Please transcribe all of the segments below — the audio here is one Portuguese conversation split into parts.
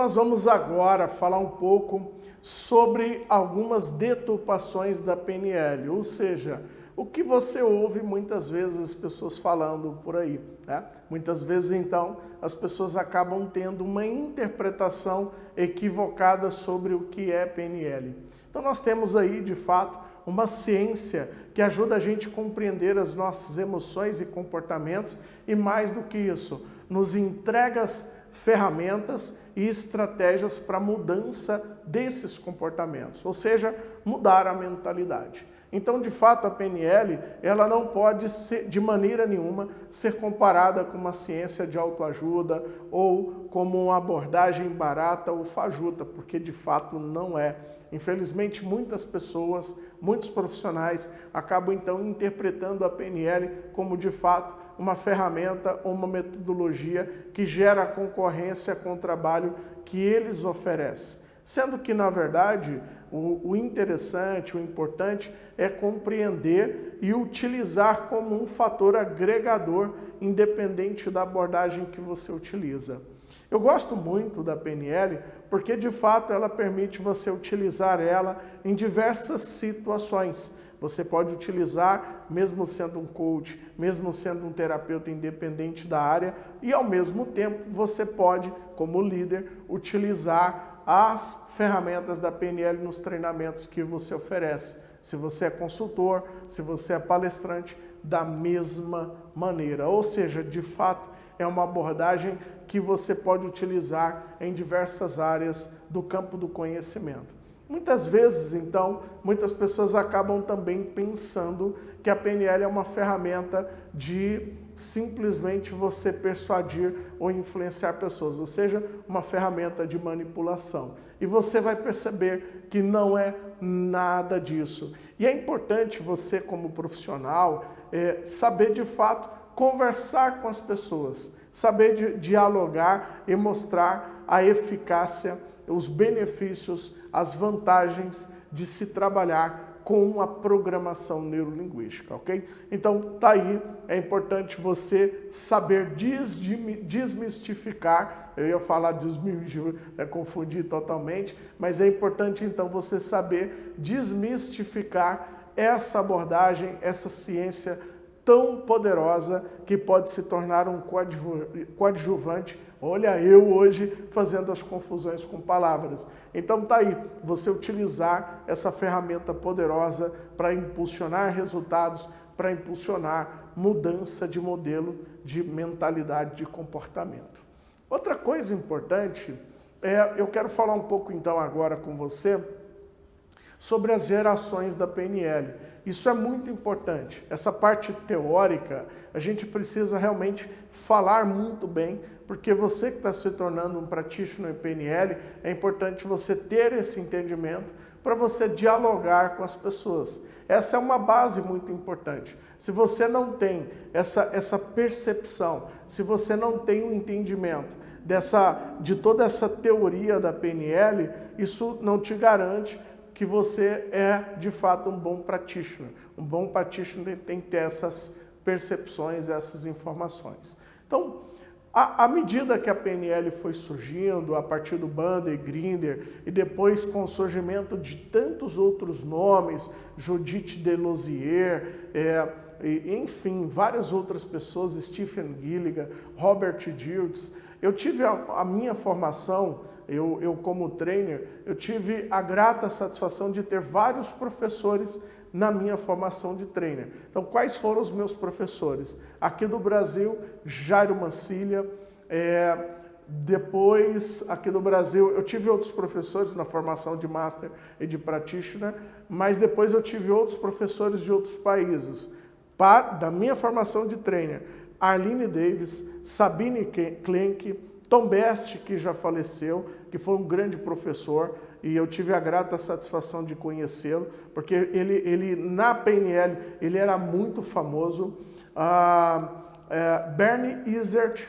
nós vamos agora falar um pouco sobre algumas deturpações da PNL, ou seja, o que você ouve muitas vezes as pessoas falando por aí, né? Muitas vezes, então, as pessoas acabam tendo uma interpretação equivocada sobre o que é PNL. Então, nós temos aí, de fato, uma ciência que ajuda a gente a compreender as nossas emoções e comportamentos e, mais do que isso, nos entrega ferramentas e estratégias para a mudança desses comportamentos, ou seja, mudar a mentalidade. Então, de fato, a PNL, ela não pode ser, de maneira nenhuma, ser comparada com uma ciência de autoajuda ou como uma abordagem barata ou fajuta, porque de fato não é. Infelizmente, muitas pessoas, muitos profissionais acabam então interpretando a PNL como de fato uma ferramenta ou uma metodologia que gera concorrência com o trabalho que eles oferecem. Sendo que, na verdade, o interessante, o importante é compreender e utilizar como um fator agregador, independente da abordagem que você utiliza. Eu gosto muito da PNL porque, de fato, ela permite você utilizar ela em diversas situações. Você pode utilizar, mesmo sendo um coach, mesmo sendo um terapeuta independente da área, e, ao mesmo tempo, você pode, como líder, utilizar as ferramentas da PNL nos treinamentos que você oferece. Se você é consultor, se você é palestrante, da mesma maneira. Ou seja, de fato, é uma abordagem que você pode utilizar em diversas áreas do campo do conhecimento. Muitas vezes, então, muitas pessoas acabam também pensando que a PNL é uma ferramenta de simplesmente você persuadir ou influenciar pessoas, ou seja, uma ferramenta de manipulação. E você vai perceber que não é nada disso. E é importante você, como profissional, saber de fato conversar com as pessoas, saber dialogar e mostrar a eficácia, os benefícios, as vantagens de se trabalhar com a programação neurolinguística, ok? Então, tá aí, é importante você saber desmistificar, eu ia falar desmistificar, confundir totalmente, mas é importante então você saber desmistificar essa abordagem, essa ciência tão poderosa que pode se tornar um coadjuvante. Olha, eu hoje fazendo as confusões com palavras. Então tá aí, você utilizar essa ferramenta poderosa para impulsionar resultados, para impulsionar mudança de modelo, de mentalidade, de comportamento. Outra coisa importante, eu quero falar um pouco então agora com você sobre as gerações da PNL. Isso é muito importante. Essa parte teórica, a gente precisa realmente falar muito bem, porque você que está se tornando um practitioner em PNL, é importante você ter esse entendimento para você dialogar com as pessoas. Essa é uma base muito importante. Se você não tem essa percepção, se você não tem o entendimento de toda essa teoria da PNL, isso não te garante que você é, de fato, um bom practitioner. Um bom practitioner tem que ter essas percepções, essas informações. Então, à medida que a PNL foi surgindo, a partir do Bandler, Grinder, e depois com o surgimento de tantos outros nomes, Judith Delosier, enfim, várias outras pessoas, Stephen Gilligan, Robert Dilts, eu tive a minha formação, eu como trainer, eu tive a grata satisfação de ter vários professores na minha formação de trainer. Então, quais foram os meus professores? Aqui do Brasil, Jairo Mancilha, depois, aqui do Brasil, eu tive outros professores na formação de Master e de Practitioner, mas depois eu tive outros professores de outros países. Da minha formação de trainer, Arlene Davis, Sabine Klenk, Tom Best, que já faleceu, que foi um grande professor, e eu tive a grata satisfação de conhecê-lo, porque ele na PNL, ele era muito famoso. Bernie Izzard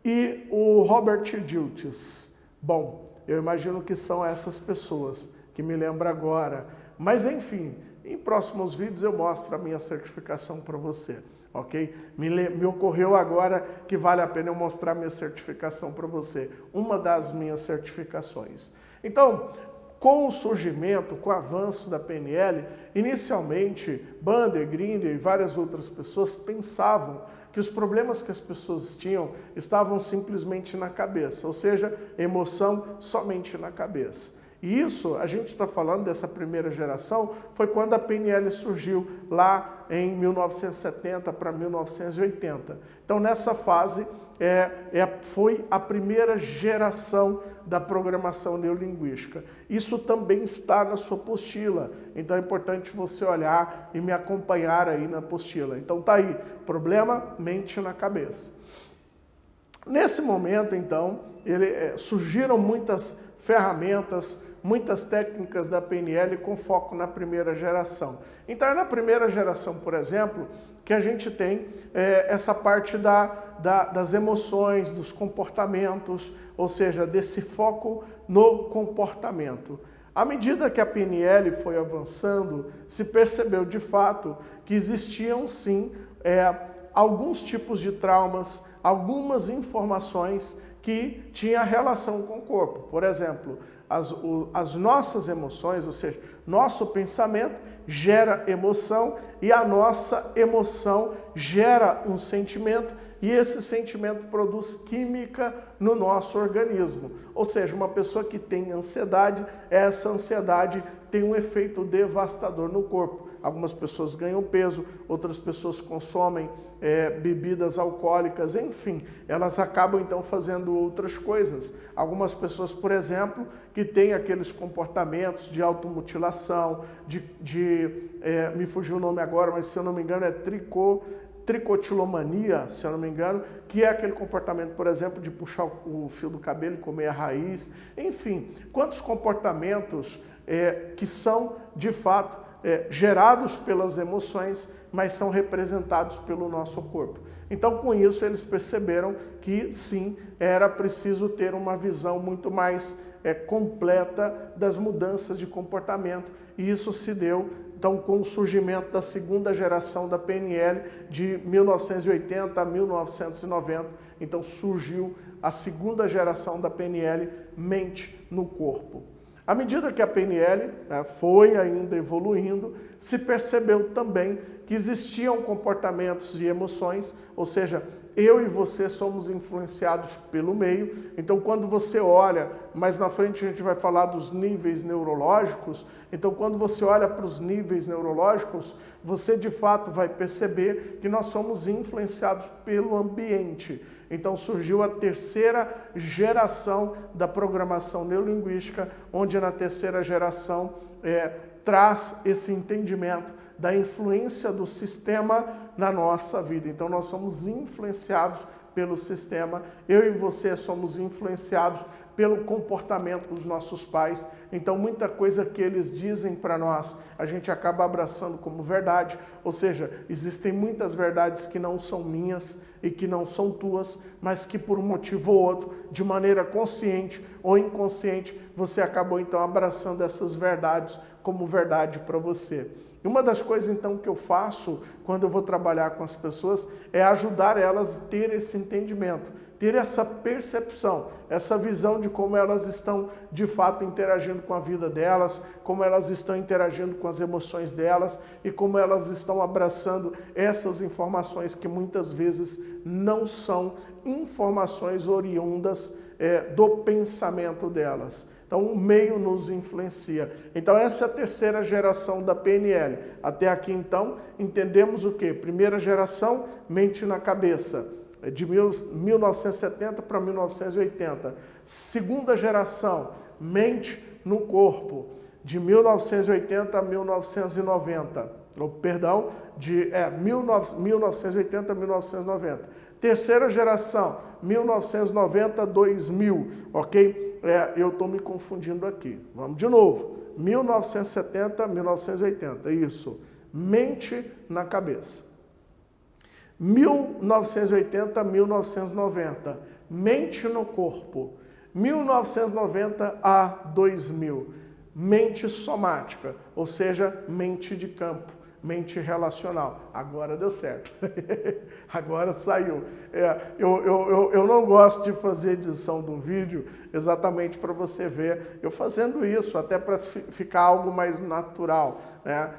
e o Robert Dilts. Bom, eu imagino que são essas pessoas, que me lembro agora. Mas enfim, em próximos vídeos eu mostro a minha certificação para você. ok? Me ocorreu agora que vale a pena eu mostrar minha certificação para você, uma das minhas certificações. Então, com o surgimento, com o avanço da PNL, inicialmente, Bander, Grinder e várias outras pessoas pensavam que os problemas que as pessoas tinham estavam simplesmente na cabeça, ou seja, emoção somente na cabeça. E isso, a gente está falando dessa primeira geração, foi quando a PNL surgiu lá em 1970 para 1980. Então, nessa fase, foi a primeira geração da programação neurolinguística. Isso também está na sua apostila, então é importante você olhar e me acompanhar aí na apostila. Então tá aí, problema, mente na cabeça. Nesse momento, então, surgiram muitas ferramentas, muitas técnicas da PNL com foco na primeira geração. Então é na primeira geração, por exemplo, que a gente tem essa parte das emoções, dos comportamentos, ou seja, desse foco no comportamento. À medida que a PNL foi avançando, se percebeu de fato que existiam sim alguns tipos de traumas, algumas informações que tinham relação com o corpo. Por exemplo, as nossas emoções, ou seja, nosso pensamento gera emoção e a nossa emoção gera um sentimento e esse sentimento produz química no nosso organismo. Ou seja, uma pessoa que tem ansiedade, essa ansiedade tem um efeito devastador no corpo. Algumas pessoas ganham peso, outras pessoas consomem bebidas alcoólicas, enfim, elas acabam então fazendo outras coisas. Algumas pessoas, por exemplo, que têm aqueles comportamentos de automutilação, me fugiu o nome agora, mas se eu não me engano é tricotilomania, se eu não me engano, que é aquele comportamento, por exemplo, de puxar o fio do cabelo e comer a raiz. Enfim, quantos comportamentos que são, de fato, gerados pelas emoções, mas são representados pelo nosso corpo. Então, com isso, eles perceberam que, sim, era preciso ter uma visão muito mais completa das mudanças de comportamento, e isso se deu, então, com o surgimento da segunda geração da PNL, de 1980 a 1990, então surgiu a segunda geração da PNL, mente no corpo. À medida que a PNL foi ainda evoluindo, se percebeu também que existiam comportamentos e emoções, ou seja, eu e você somos influenciados pelo meio. Então, quando você olha, mais na frente a gente vai falar dos níveis neurológicos, então quando você olha para os níveis neurológicos, você de fato vai perceber que nós somos influenciados pelo ambiente. Então surgiu a terceira geração da programação neurolinguística, onde na terceira geração traz esse entendimento da influência do sistema na nossa vida. Então nós somos influenciados pelo sistema, eu e você somos influenciados pelo comportamento dos nossos pais. Então muita coisa que eles dizem para nós, a gente acaba abraçando como verdade, ou seja, existem muitas verdades que não são minhas e que não são tuas, mas que por um motivo ou outro, de maneira consciente ou inconsciente, você acabou então abraçando essas verdades como verdade para você. E uma das coisas então que eu faço quando eu vou trabalhar com as pessoas é ajudar elas a ter esse entendimento, ter essa percepção, essa visão de como elas estão de fato interagindo com a vida delas, como elas estão interagindo com as emoções delas e como elas estão abraçando essas informações que muitas vezes não são informações oriundas do pensamento delas. Então, o meio nos influencia. Então, essa é a terceira geração da PNL. Até aqui, então, entendemos o quê? Primeira geração, mente na cabeça, de 1970 para 1980. Segunda geração, mente no corpo, de 1980 a 1990. Perdão, de 1980 a 1990. Terceira geração, 1990 a 2000, ok? Eu estou me confundindo aqui. Vamos de novo. 1970 a 1980, isso. Mente na cabeça. 1980 a 1990, mente no corpo. 1990 a 2000, mente somática, ou seja, mente de campo, mente relacional. Agora deu certo. Agora saiu. Eu não gosto de fazer edição de um vídeo exatamente para você ver eu fazendo isso, até para ficar algo mais natural, né?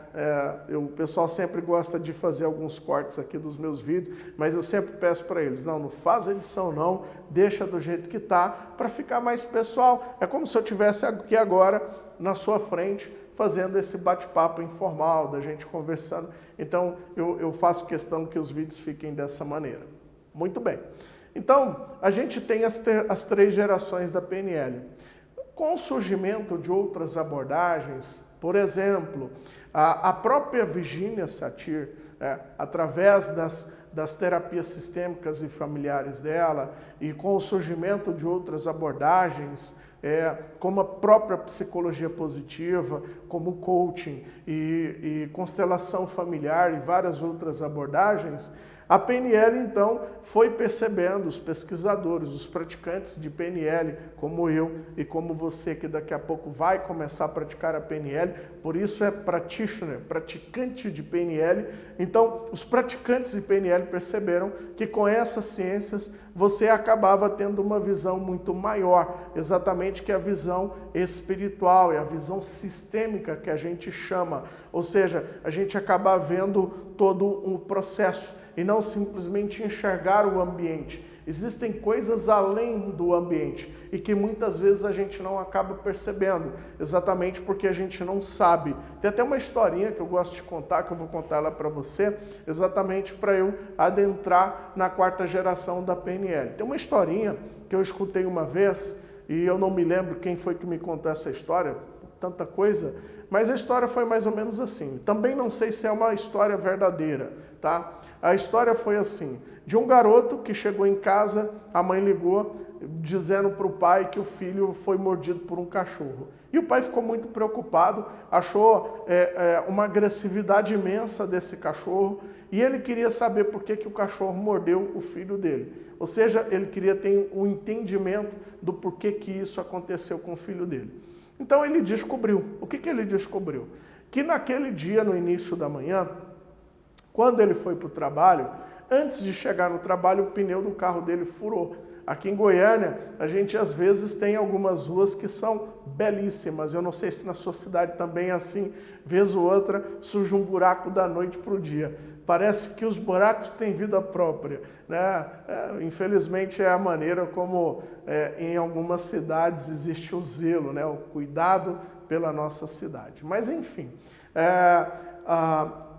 O pessoal sempre gosta de fazer alguns cortes aqui dos meus vídeos, mas eu sempre peço para eles, não faz edição não, deixa do jeito que tá, para ficar mais pessoal. É como se eu estivesse aqui agora na sua frente, fazendo esse bate-papo informal, da gente conversando. Então, eu faço questão que os vídeos fiquem dessa maneira. Muito bem. Então, a gente tem as 3 gerações da PNL. Com o surgimento de outras abordagens, por exemplo, a própria Virginia Satir, através das terapias sistêmicas e familiares dela, e com o surgimento de outras abordagens, como a própria psicologia positiva, como o coaching e constelação familiar e várias outras abordagens, a PNL, então, foi percebendo, os pesquisadores, os praticantes de PNL, como eu e como você, que daqui a pouco vai começar a praticar a PNL, por isso é practitioner, praticante de PNL. Então, os praticantes de PNL perceberam que com essas ciências você acabava tendo uma visão muito maior, exatamente que é a visão espiritual, é a visão sistêmica que a gente chama, ou seja, a gente acaba vendo todo um processo e não simplesmente enxergar o ambiente. Existem coisas além do ambiente e que muitas vezes a gente não acaba percebendo, exatamente porque a gente não sabe. Tem até uma historinha que eu gosto de contar, que eu vou contar ela para você, exatamente para eu adentrar na 4ª geração da PNL. Tem uma historinha que eu escutei uma vez e eu não me lembro quem foi que me contou essa história, tanta coisa, mas a história foi mais ou menos assim. Também não sei se é uma história verdadeira, tá? A história foi assim, de um garoto que chegou em casa, a mãe ligou dizendo para o pai que o filho foi mordido por um cachorro. E o pai ficou muito preocupado, achou uma agressividade imensa desse cachorro e ele queria saber por que o cachorro mordeu o filho dele. Ou seja, ele queria ter um entendimento do porquê que isso aconteceu com o filho dele. Então ele descobriu. O que ele descobriu? Que naquele dia, no início da manhã, quando ele foi para o trabalho, antes de chegar no trabalho, o pneu do carro dele furou. Aqui em Goiânia, a gente às vezes tem algumas ruas que são belíssimas. Eu não sei se na sua cidade também é assim, vez ou outra surge um buraco da noite para o dia. Parece que os buracos têm vida própria, né? Infelizmente é a maneira como em algumas cidades existe o zelo, né? O cuidado pela nossa cidade. Mas enfim,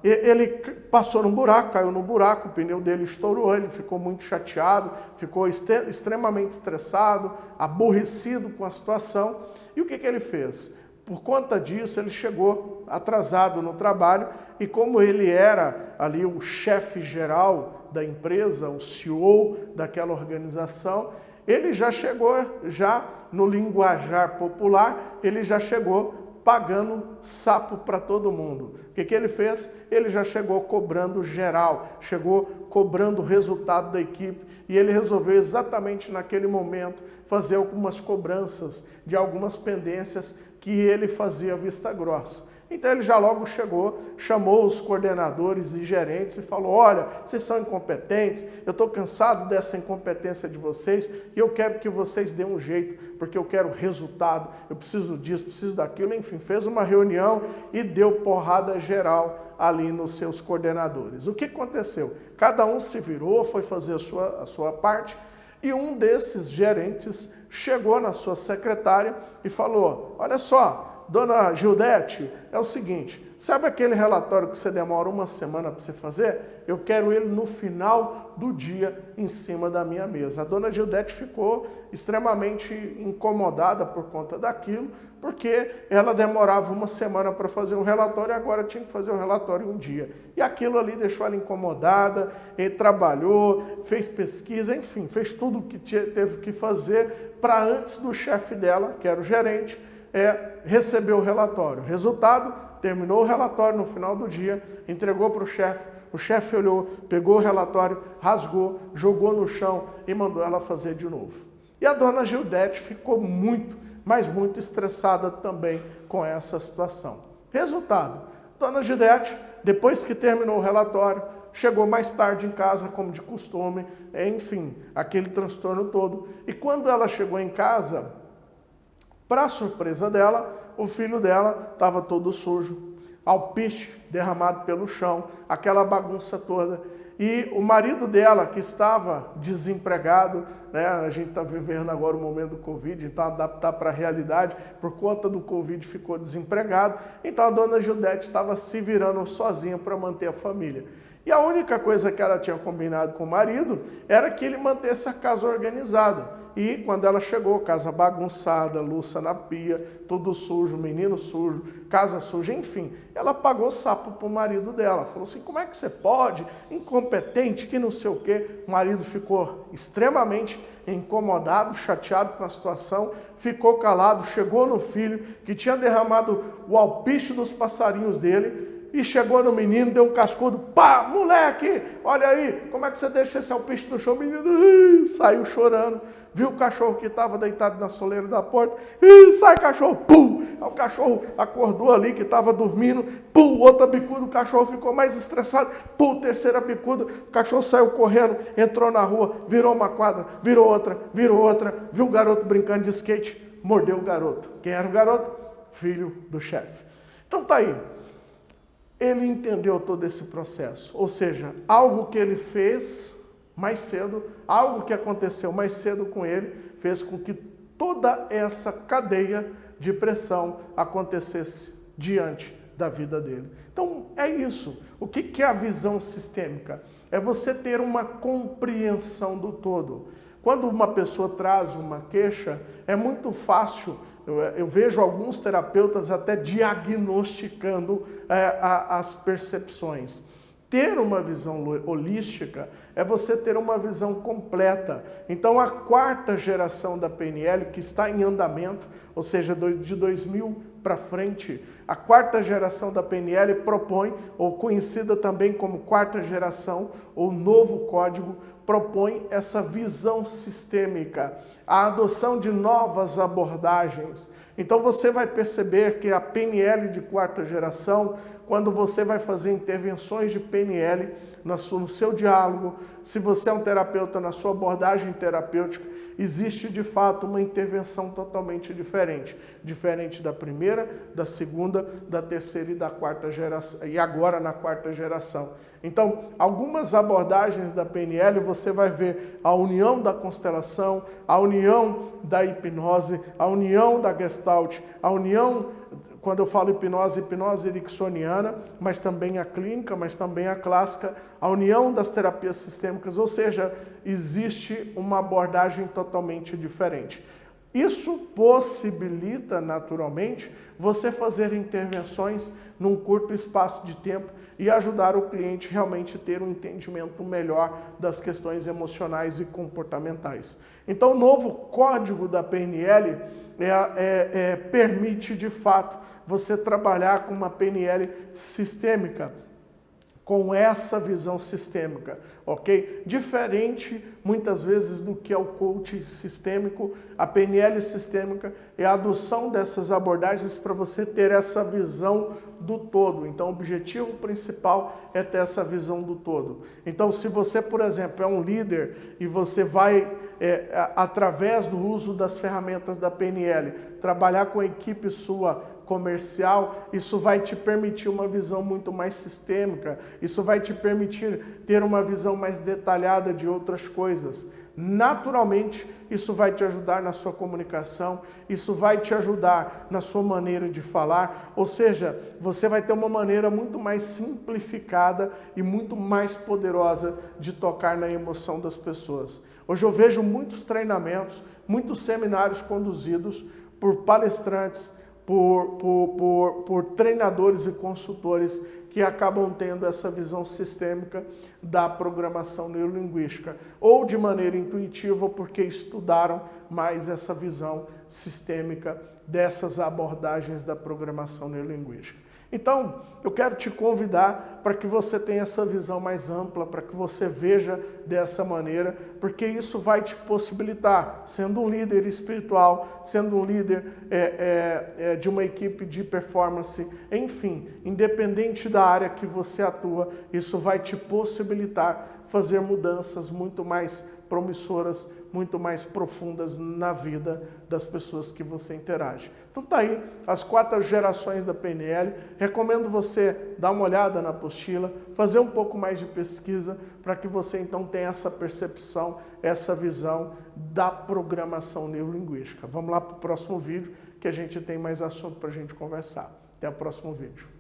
ele passou num buraco, caiu no buraco, o pneu dele estourou, ele ficou muito chateado, ficou extremamente estressado, aborrecido com a situação. E o que ele fez? Por conta disso, ele chegou atrasado no trabalho e como ele era ali o chefe geral da empresa, o CEO daquela organização, ele já chegou, no linguajar popular, ele já chegou pagando sapo para todo mundo. O que ele fez? Ele já chegou cobrando geral, chegou cobrando o resultado da equipe e ele resolveu exatamente naquele momento fazer algumas cobranças de algumas pendências que ele fazia vista grossa. Então ele já logo chegou, chamou os coordenadores e gerentes e falou, olha, vocês são incompetentes, eu estou cansado dessa incompetência de vocês e eu quero que vocês dêem um jeito, porque eu quero resultado, eu preciso disso, preciso daquilo, enfim, fez uma reunião e deu porrada geral ali nos seus coordenadores. O que aconteceu? Cada um se virou, foi fazer a sua parte e um desses gerentes chegou na sua secretária e falou, olha só, Dona Gildete, é o seguinte, sabe aquele relatório que você demora uma semana para você fazer? Eu quero ele no final do dia em cima da minha mesa. A Dona Gildete ficou extremamente incomodada por conta daquilo, porque ela demorava uma semana para fazer um relatório e agora tinha que fazer o relatório em um dia. E aquilo ali deixou ela incomodada, ele trabalhou, fez pesquisa, enfim, fez tudo o que teve que fazer para antes do chefe dela, que era o gerente, receber o relatório. Resultado, terminou o relatório no final do dia, entregou para o chefe olhou, pegou o relatório, rasgou, jogou no chão e mandou ela fazer de novo. E a Dona Gildete ficou muito, mas muito estressada também com essa situação. Resultado, Dona Depois que terminou o relatório, chegou mais tarde em casa, como de costume, enfim, aquele transtorno todo. E quando ela chegou em casa, para surpresa dela, o filho dela estava todo sujo, alpiste derramado pelo chão, aquela bagunça toda. E o marido dela, que estava desempregado, né, a gente está vivendo agora o momento do Covid, então adaptar para a realidade, por conta do Covid ficou desempregado, então a dona Judete estava se virando sozinha para manter a família. E a única coisa que ela tinha combinado com o marido era que ele mantesse a casa organizada. E quando ela chegou, casa bagunçada, louça na pia, tudo sujo, menino sujo, casa suja, enfim. Ela pagou sapo para o marido dela. Falou assim, como é que você pode? Incompetente, que não sei o quê. O marido ficou extremamente incomodado, chateado com a situação, ficou calado, chegou no filho, que tinha derramado o alpiste dos passarinhos dele, e chegou no menino, deu um cascudo, pá, moleque, olha aí, como é que você deixa esse alpiste no chão? O menino saiu chorando, viu o cachorro que estava deitado na soleira da porta, sai cachorro, pum, o cachorro acordou ali, que estava dormindo, pum, outra bicuda, o cachorro ficou mais estressado, pum, terceira bicuda, o cachorro saiu correndo, entrou na rua, virou uma quadra, virou outra, viu um garoto brincando de skate, mordeu o garoto. Quem era o garoto? Filho do chefe. Então tá aí. Ele entendeu todo esse processo, ou seja, algo que ele fez mais cedo, algo que aconteceu mais cedo com ele, fez com que toda essa cadeia de pressão acontecesse diante da vida dele. Então, é isso. O que é a visão sistêmica? É você ter uma compreensão do todo. Quando uma pessoa traz uma queixa, é muito fácil. Eu vejo alguns terapeutas até diagnosticando as percepções. Ter uma visão holística é você ter uma visão completa. Então, a 4ª geração da PNL, que está em andamento, ou seja, de 2000 para frente, a 4ª geração da PNL propõe, ou conhecida também como 4ª geração, ou novo código, propõe essa visão sistêmica, a adoção de novas abordagens. Então você vai perceber que a PNL de 4ª geração, quando você vai fazer intervenções de PNL no seu diálogo, se você é um terapeuta, na sua abordagem terapêutica, existe de fato uma intervenção totalmente diferente. Diferente da 1ª, da 2ª, da 3ª e da 4ª geração, e agora na 4ª geração. Então, algumas abordagens da PNL você vai ver a união da constelação, a união da hipnose, a união da Gestalt, a união, quando eu falo hipnose ericksoniana, mas também a clínica, mas também a clássica, a união das terapias sistêmicas, ou seja, existe uma abordagem totalmente diferente. Isso possibilita, naturalmente, você fazer intervenções num curto espaço de tempo e ajudar o cliente realmente a ter um entendimento melhor das questões emocionais e comportamentais. Então, o novo código da PNL permite, de fato, você trabalhar com uma PNL sistêmica, com essa visão sistêmica, ok? Diferente, muitas vezes, do que é o coach sistêmico, a PNL sistêmica é a adoção dessas abordagens para você ter essa visão do todo. Então, o objetivo principal é ter essa visão do todo. Então, se você, por exemplo, é um líder e você vai, através do uso das ferramentas da PNL, trabalhar com a equipe sua comercial, isso vai te permitir uma visão muito mais sistêmica, isso vai te permitir ter uma visão mais detalhada de outras coisas. Naturalmente, isso vai te ajudar na sua comunicação, isso vai te ajudar na sua maneira de falar, ou seja, você vai ter uma maneira muito mais simplificada e muito mais poderosa de tocar na emoção das pessoas. Hoje eu vejo muitos treinamentos, muitos seminários conduzidos por palestrantes, por treinadores e consultores que acabam tendo essa visão sistêmica da programação neurolinguística, ou de maneira intuitiva, porque estudaram mais essa visão sistêmica dessas abordagens da programação neurolinguística. Então, eu quero te convidar para que você tenha essa visão mais ampla, para que você veja dessa maneira, porque isso vai te possibilitar, sendo um líder espiritual, sendo um líder de uma equipe de performance, enfim, independente da área que você atua, isso vai te possibilitar fazer mudanças muito mais promissoras, muito mais profundas na vida das pessoas que você interage. Então tá aí as 4 gerações da PNL. Recomendo você dar uma olhada na apostila, fazer um pouco mais de pesquisa para que você então tenha essa percepção, essa visão da programação neurolinguística. Vamos lá para o próximo vídeo que a gente tem mais assunto para a gente conversar. Até o próximo vídeo.